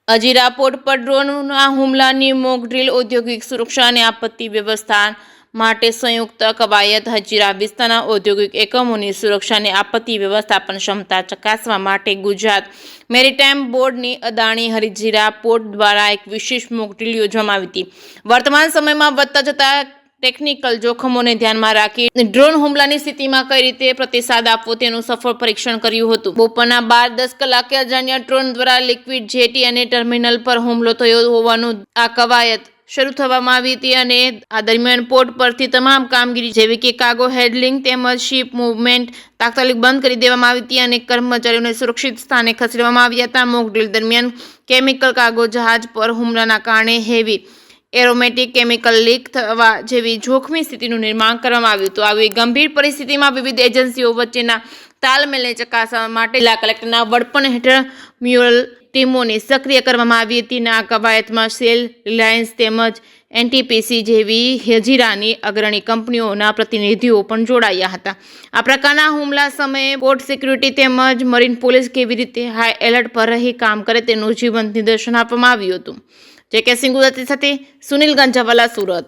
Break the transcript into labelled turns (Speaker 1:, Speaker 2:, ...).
Speaker 1: Hazira port પર ડ્રોનના હુમલાની mock drill ઔદ્યોગિક સુરક્ષા અને આપત્તિ વ્યવસ્થાપન માટે સંયુક્ત કવાયત હજીરા વિસ્તારના ઔદ્યોગિક એકમોની સુરક્ષા અને આપત્તિ વ્યવસ્થાપન ક્ષમતા ચકાસવા માટે ગુજરાત મેરીટાઈમ બોર્ડની અદાણી હજીરા પોર્ટ દ્વારા એક વિશેષ મોક ડ્રીલ યોજવામાં આવી હતી. વર્તમાન સમયમાં વધતા જતા ટેકનિકલ જોખમોને ધ્યાનમાં રાખી ડ્રોન હુમલાની સ્થિતિમાં કઈ રીતે પ્રતિસાદ આપવો તેનું સફળ પરીક્ષણ કર્યું હતું. બપોરના 12:10 કલાકે અજાણ્યા ડ્રોન દ્વારા લિક્વિડ જેટી અને ટર્મિનલ પર હુમલો થયો હોવાનું આ કવાયત શરૂ થવામાં આવી હતી અને આ દરમિયાન પોર્ટ પરથી તમામ કામગીરી જેવી કે કાર્ગો હેન્ડલિંગ તેમજ શિપ મૂવમેન્ટ તાત્કાલિક બંધ કરી દેવામાં આવી હતી અને કર્મચારીઓને સુરક્ષિત સ્થાને ખસેડવામાં આવ્યા હતા. મોક ડ્રીલ દરમિયાન કેમિકલ કાર્ગો જહાજ પર હુમલાના કારણે હેવી એરોમેટિક કેમિકલ લીક થવા જેવી જોખમી સ્થિતિનું નિર્માણ કરવામાં આવ્યું હતું. આવી ગંભીર પરિસ્થિતિમાં વિવિધ એજન્સીઓ વચ્ચેના તાલમેલને ચકાસવા માટે જિલ્લા કલેક્ટરના વડપણ હેઠળ મ્યુરલ ટીમોને સક્રિય કરવામાં આવી હતી. આ કવાયતમાં સેલ, રિલાયન્સ તેમજ એનટીપીસી જેવી હજીરાની અગ્રણી કંપનીઓના પ્રતિનિધિઓ પણ જોડાયા હતા. આ પ્રકારના હુમલા સમયે પોર્ટ સિક્યુરિટી તેમજ મરીન પોલીસ કેવી રીતે હાઈ એલર્ટ પર રહી કામ કરે તેનું જીવંત નિદર્શન આપવામાં આવ્યું હતું. જે કે સિંહ ગુજરાતી સાથે સુનિલ ગાંજાવાલા, સુરત.